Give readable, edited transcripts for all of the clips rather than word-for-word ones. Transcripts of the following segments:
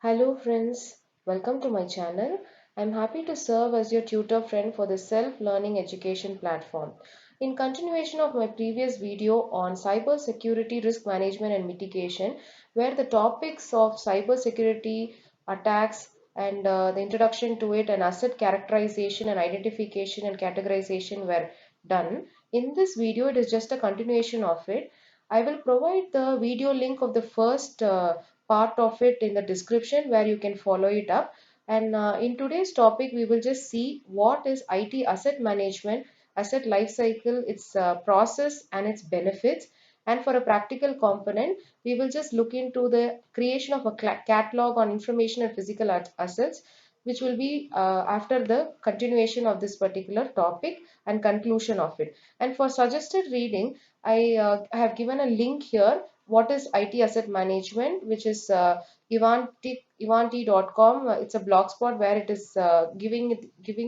Hello friends, welcome to my channel. I'm happy to serve as your tutor friend for the self-learning education platform. In continuation of my previous video on cybersecurity risk management and mitigation, where the topics of cybersecurity attacks and the introduction to it and asset characterization and identification and categorization were done. In this video, it is just a continuation of it. I will provide the video link of the first part of it in the description where you can follow it up. And in today's topic, we will just see what is IT asset management, asset life cycle, its process and its benefits. And for a practical component, we will just look into the creation of a catalog on information and physical assets, which will be after the continuation of this particular topic and conclusion of it. And for suggested reading, I have given a link here. What is IT asset management, which is Ivanti.com. It's a blog spot where it is giving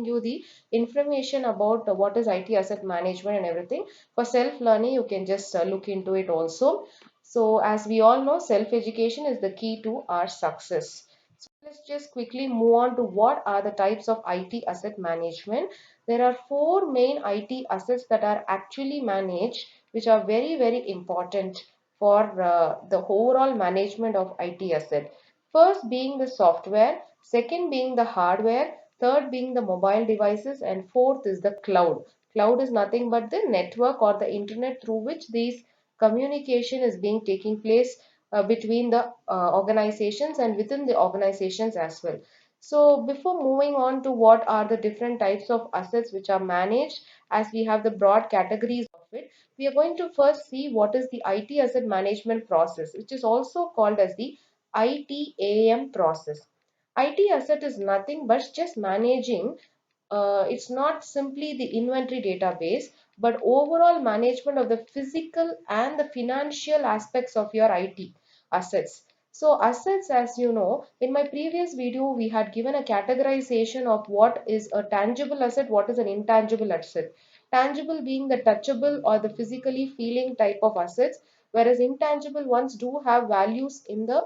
you the information about what is IT asset management and everything. For self-learning, you can just look into it also. So as we all know, self-education is the key to our success. So let's just quickly move on to what are the types of IT asset management. There are four main IT assets that are actually managed, which are very important for the overall management of IT asset. First being the software, second being the hardware, third being the mobile devices, and fourth is the cloud. Cloud is nothing but the network or the internet through which these communication is being taking place between the organizations and within the organizations as well. So before moving on to what are the different types of assets which are managed, as we have the broad categories of it, we are going to first see what is the IT asset management process, which is also called as the ITAM process. IT asset is nothing but just managing. It's not simply the inventory database, but overall management of the physical and the financial aspects of your IT assets. So assets, as you know, in my previous video, we had given a categorization of what is a tangible asset, what is an intangible asset. Tangible being the touchable or the physically feeling type of assets, whereas intangible ones do have values in the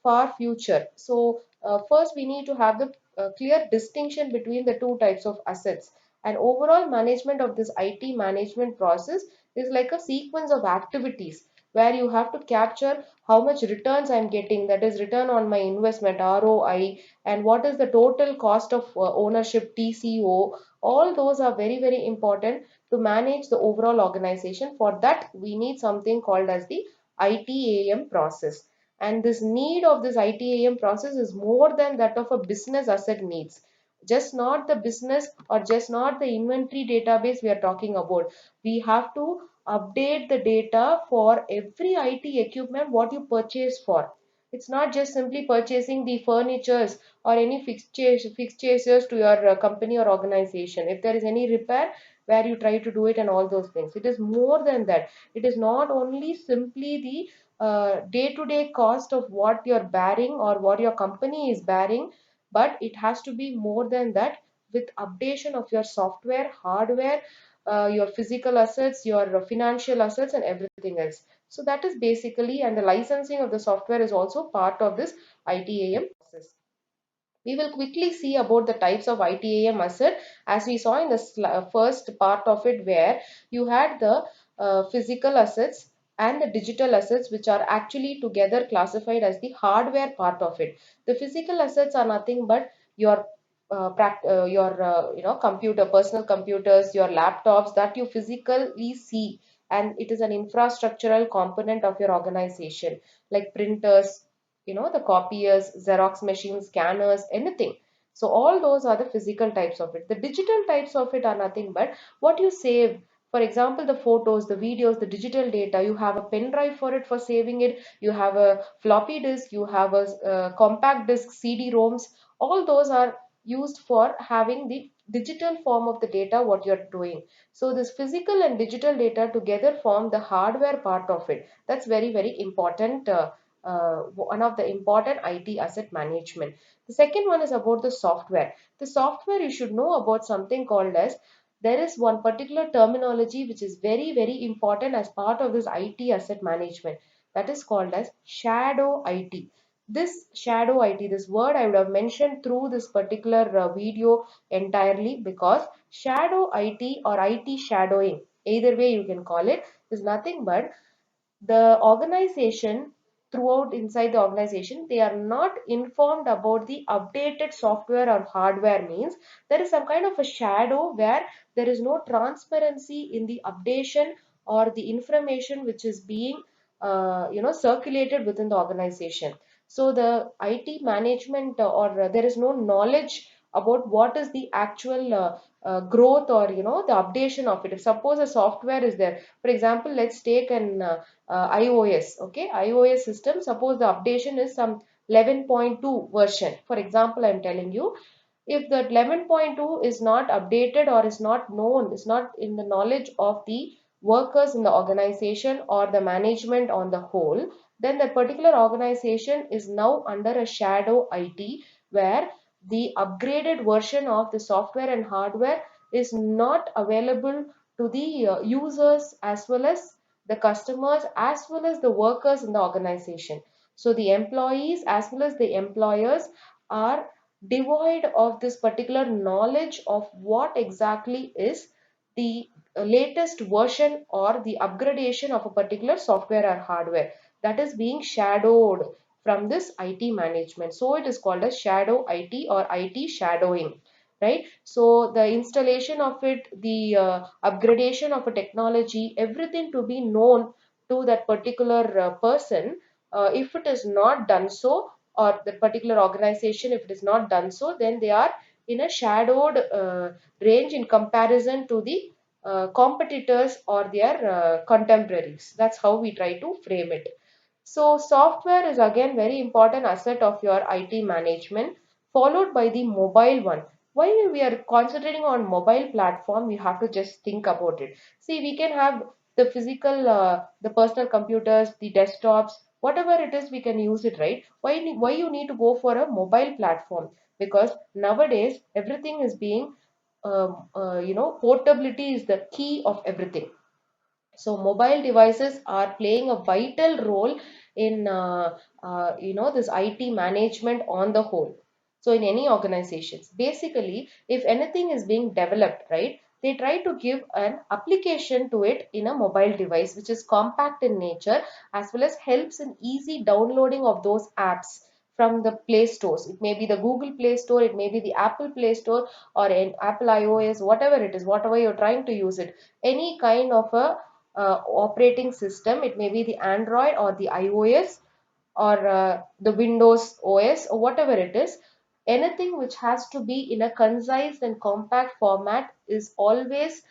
far future. So first we need to have the clear distinction between the two types of assets. And overall management of this IT management process is like a sequence of activities where you have to capture how much returns I'm getting, that is return on my investment, ROI, and what is the total cost of ownership, TCO. All those are very important to manage the overall organization. For that, we need something called as the ITAM process. And this need of this ITAM process is more than that of a business asset needs. Just not the business or just not the inventory database we are talking about. We have to update the data for every IT equipment what you purchase for. It's not just simply purchasing the furnitures or any fixtures to your company or organization. If there is any repair, where you try to do it and all those things. It is more than that. It is not only simply the day-to-day cost of what you're bearing or what your company is bearing, but it has to be more than that, with updation of your software, hardware, your physical assets, your financial assets, and everything else. So that is basically, and the licensing of the software is also part of this ITAM process. We will quickly see about the types of ITAM asset, as we saw in the first part of it, where you had the physical assets and the digital assets, which are actually together classified as the hardware part of it. The physical assets are nothing but your computer, personal computers, your laptops that you physically see, and it is an infrastructural component of your organization, like printers, the copiers, Xerox machines, scanners, anything. So all those are the physical types of it. The digital types of it are nothing but what you save. For example, the photos, the videos, the digital data, you have a pen drive for it for saving it, you have a floppy disk, you have a compact disk, CD-ROMs. All those are used for having the digital form of the data what you're doing. So this physical and digital data together form the hardware part of it. That's very important, one of the important IT asset management. The second one is about the software. The software, you should know about something called as, there is one particular terminology which is very important as part of this IT asset management, that is called as shadow IT. This shadow IT, this word I would have mentioned through this particular video entirely, because shadow IT or IT shadowing, either way you can call it, is nothing but the organization, throughout inside the organization, they are not informed about the updated software or hardware. Means there is some kind of a shadow where there is no transparency in the updation or the information which is being circulated within the organization. So the IT management or there is no knowledge about what is the actual growth or the updation of it. If suppose a software is there, for example, let's take an iOS. Okay, iOS system, suppose the updation is some 11.2 version. For example, I'm telling you, if that 11.2 is not updated or is not known, is not in the knowledge of the workers in the organization or the management on the whole, then that particular organization is now under a shadow IT, where the upgraded version of the software and hardware is not available to the users as well as the customers as well as the workers in the organization. So the employees as well as the employers are devoid of this particular knowledge of what exactly is the latest version or the upgradation of a particular software or hardware that is being shadowed from this IT management. So it is called as shadow IT or IT shadowing, right? So the installation of it, the upgradation of a technology, everything to be known to that particular person. If it is not done so, or the particular organization, if it is not done so, then they are in a shadowed range in comparison to the competitors or their contemporaries. That's how we try to frame it. So software is again very important asset of your IT management, followed by the mobile one. Why we are concentrating on mobile platform, we have to just think about it. See, we can have the physical, the personal computers, the desktops, whatever it is, we can use it, right? Why you need to go for a mobile platform? Because nowadays everything is being, portability is the key of everything. So mobile devices are playing a vital role in this IT management on the whole. So in any organizations, basically, if anything is being developed, right, they try to give an application to it in a mobile device which is compact in nature, as well as helps in easy downloading of those apps from the Play Stores. It may be the Google Play Store, it may be the Apple Play Store, or an Apple iOS, whatever it is, whatever you're trying to use it, any kind of a operating system. It may be the Android or the iOS or the Windows OS or whatever it is. Anything which has to be in a concise and compact format is always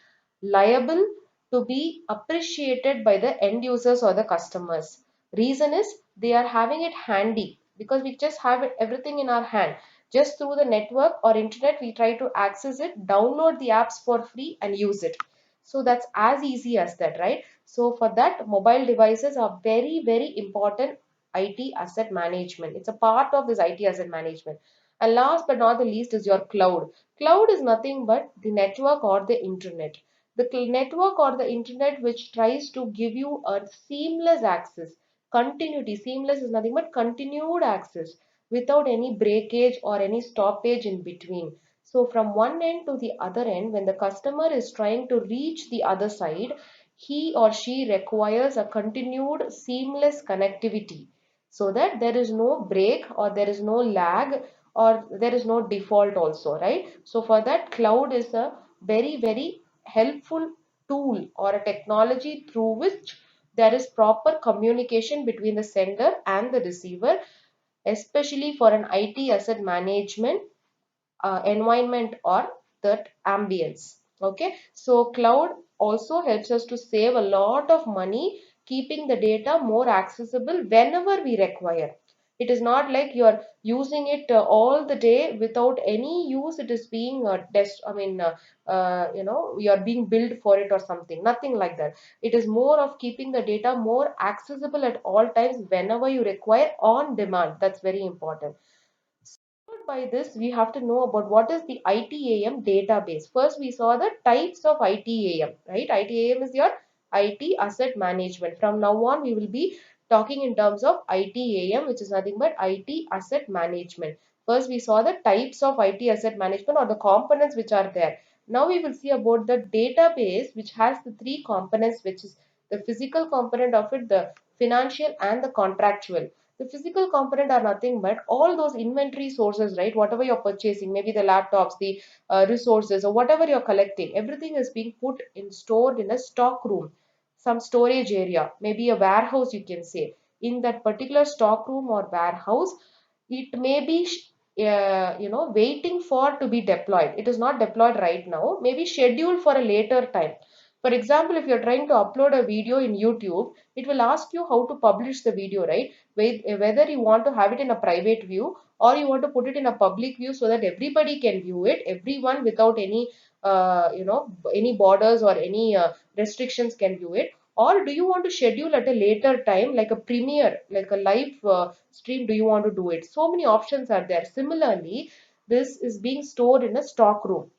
liable to be appreciated by the end users or the customers. Reason is they are having it handy, because we just have it, everything in our hand. Just through the network or internet, we try to access it, download the apps for free and use it. So that's as easy as that, right? So for that, mobile devices are very, very important IT asset management. It's a part of this IT asset management. And last but not the least is your cloud. Cloud is nothing but the network or the internet. The network or the internet which tries to give you a seamless access, continuity. Seamless is nothing but continued access without any breakage or any stoppage in between. So from one end to the other end, when the customer is trying to reach the other side, he or she requires a continued seamless connectivity, so that there is no break or there is no lag or there is no default also, right? So for that, cloud is a very, very helpful tool or a technology through which there is proper communication between the sender and the receiver, especially for an IT asset management environment or that ambience. Okay, so cloud also helps us to save a lot of money, keeping the data more accessible whenever we require. It is not like you are using it all the day without any use. It is being you are being billed for it or something, nothing like that. It is more of keeping the data more accessible at all times whenever you require, on demand. That's very important. By this, we have to know about what is the ITAM database. First, we saw the types of ITAM, right? ITAM is your IT asset management. From now on, we will be talking in terms of ITAM, which is nothing but IT asset management. First, we saw the types of IT asset management or the components which are there. Now we will see about the database, which has the three components, which is the physical component of it, the financial and the contractual. The physical component are nothing but all those inventory sources, right? Whatever you're purchasing, maybe the laptops, the resources, or whatever you're collecting, everything is being put in stored in a stock room, some storage area, maybe a warehouse, you can say. In that particular stock room or warehouse, it may be waiting for to be deployed. It is not deployed right now, maybe scheduled for a later time. For example, if you're trying to upload a video in YouTube, it will ask you how to publish the video, right? Whether you want to have it in a private view or you want to put it in a public view so that everybody can view it, everyone without any any borders or any restrictions can view it. Or do you want to schedule at a later time, like a premiere, like a live stream? Do you want to do it? So many options are there. Similarly, this is being stored in a stock room,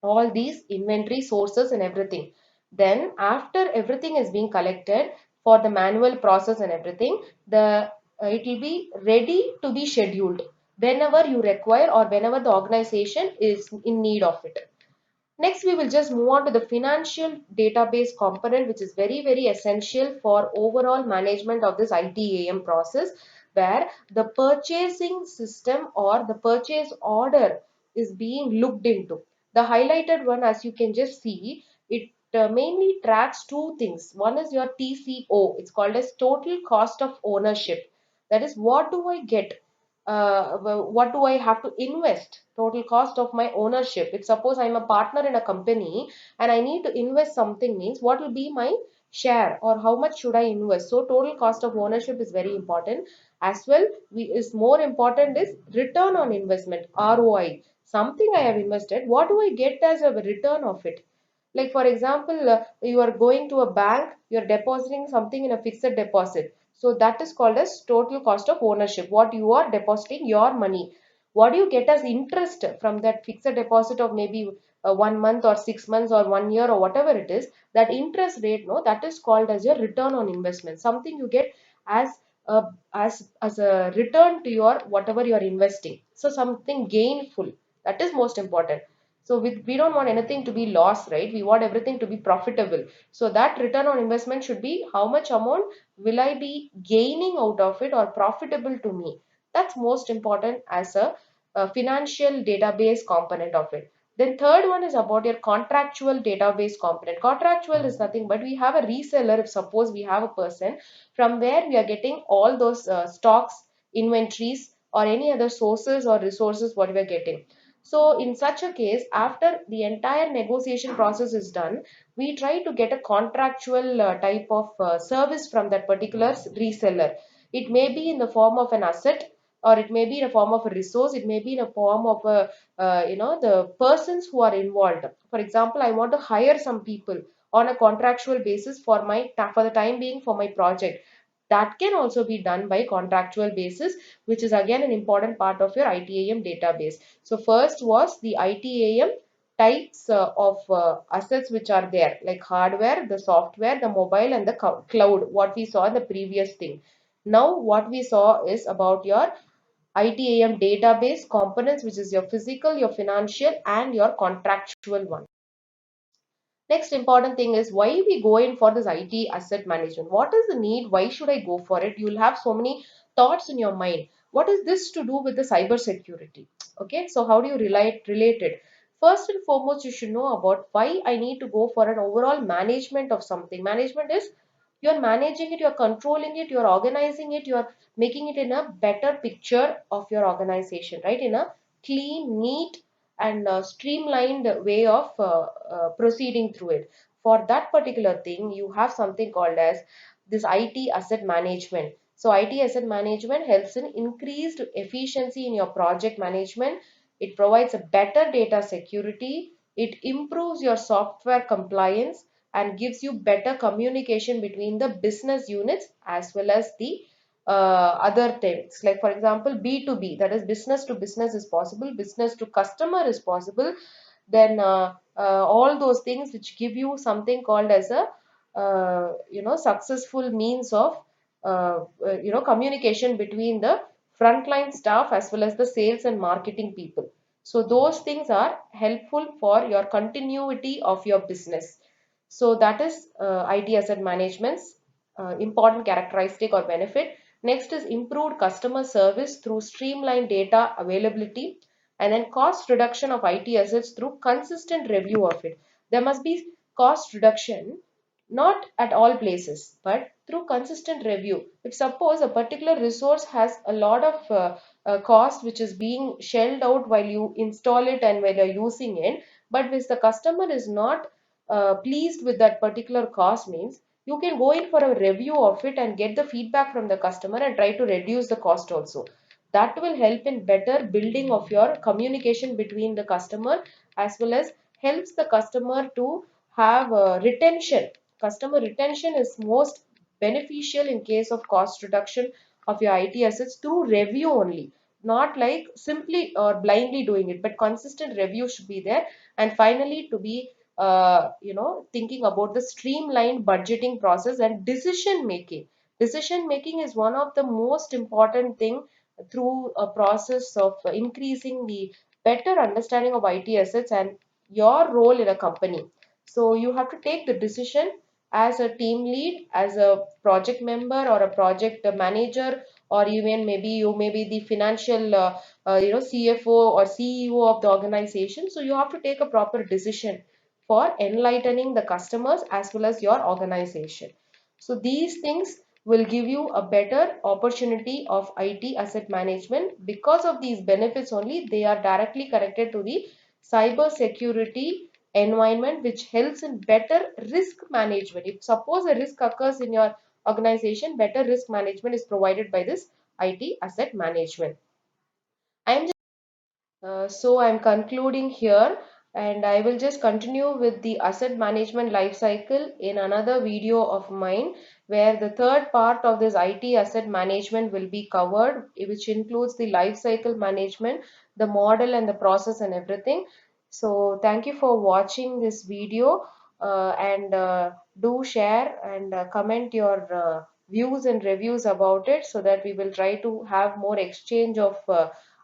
all these inventory sources and everything. Then after everything is being collected for the manual process and everything, the it will be ready to be scheduled whenever you require or whenever the organization is in need of it. Next, we will just move on to the financial database component, which is very, very essential for overall management of this ITAM process, where the purchasing system or the purchase order is being looked into. The highlighted one, as you can just see, it mainly tracks two things. One is your TCO. It's called as total cost of ownership. That is, what do I get? What do I have to invest? Total cost of my ownership. If suppose I'm a partner in a company and I need to invest something, means what will be my share or how much should I invest? So total cost of ownership is very important. As well, is more important is return on investment, ROI. Something I have invested, what do I get as a return of it? Like for example, you are going to a bank, you are depositing something in a fixed deposit. So that is called as total cost of ownership. What you are depositing your money. What do you get as interest from that fixed deposit of maybe 1 month or 6 months or 1 year or whatever it is? That interest rate, no, that is called as your return on investment. Something you get as a, as a return to your whatever you are investing. So something gainful. That is most important. So we don't want anything to be lost, right? We want everything to be profitable. So that return on investment should be how much amount will I be gaining out of it or profitable to me. That's most important as a financial database component of it. Then third one is about your contractual database component. Contractual is nothing but we have a reseller. If suppose we have a person from where we are getting all those stocks, inventories or any other sources or resources what we are getting. So in such a case, after the entire negotiation process is done, we try to get a contractual type of service from that particular reseller. It may be in the form of an asset, or it may be in a form of a resource. It may be in a form of a the persons who are involved. For example, I want to hire some people on a contractual basis for for the time being for my project. That can also be done by contractual basis, which is again an important part of your ITAM database. So first was the ITAM types of assets which are there, like hardware, the software, the mobile and the cloud, what we saw in the previous thing. Now what we saw is about your ITAM database components, which is your physical, your financial and your contractual one. Next important thing is why we go in for this IT asset management. What is the need? Why should I go for it? You'll have so many thoughts in your mind. What is this to do with the cyber security? Okay, so how do you relate it? First and foremost, you should know about why I need to go for an overall management of something. Management is you're managing it, you're controlling it, you're organizing it, you're making it in a better picture of your organization, right? In a clean, neat, and streamlined way of proceeding through it. For that particular thing, you have something called as this IT asset management. So IT asset management helps in increased efficiency in your project management. It provides a better data security. It improves your software compliance and gives you better communication between the business units as well as the other things. Like for example, B2B, that is business to business is possible, business to customer is possible. Then all those things which give you something called as a successful means of communication between the frontline staff as well as the sales and marketing people. So those things are helpful for your continuity of your business. So that is IT asset management's important characteristic or benefit. Next is improved customer service through streamlined data availability, and then cost reduction of IT assets through consistent review of it. There must be cost reduction not at all places, but through consistent review. If suppose a particular resource has a lot of cost which is being shelled out while you install it and while you're using it, but if the customer is not pleased with that particular cost, means you can go in for a review of it and get the feedback from the customer and try to reduce the cost also. That will help in better building of your communication between the customer, as well as helps the customer to have retention. Customer retention is most beneficial in case of cost reduction of your IT assets through review only, not like simply or blindly doing it, but consistent review should be there. And finally, to be thinking about the streamlined budgeting process and decision making. Decision making is one of the most important thing through a process of increasing the better understanding of IT assets and your role in a company. So you have to take the decision as a team lead, as a project member or a project manager, or even maybe you may be the financial CFO or CEO of the organization. So you have to take a proper decision for enlightening the customers as well as your organization. So these things will give you a better opportunity of IT asset management. Because of these benefits only, they are directly connected to the cyber security environment, which helps in better risk management. If suppose a risk occurs in your organization, better risk management is provided by this IT asset management. I am so I'm concluding here, and I will just continue with the asset management life cycle in another video of mine, where the third part of this IT asset management will be covered, which includes the life cycle management, the model and the process and everything. So thank you for watching this video, and do share and comment your views and reviews about it, so that we will try to have more exchange of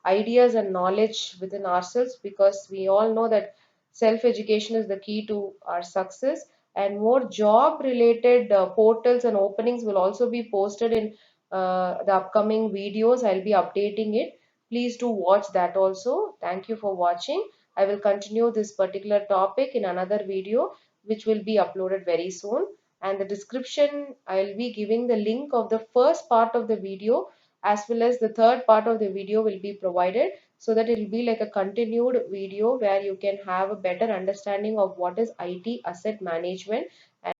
ideas and knowledge within ourselves, because we all know that self education is the key to our success. And more job related portals and openings will also be posted in the upcoming videos. I'll be updating it. Please do watch that also. Thank you for watching. I will continue this particular topic in another video, which will be uploaded very soon. And the description, I'll be giving the link of the first part of the video, as well as the third part of the video will be provided, so that it will be like a continued video where you can have a better understanding of what is IT asset management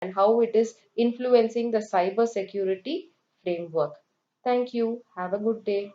and how it is influencing the cyber security framework. Thank you. Have a good day.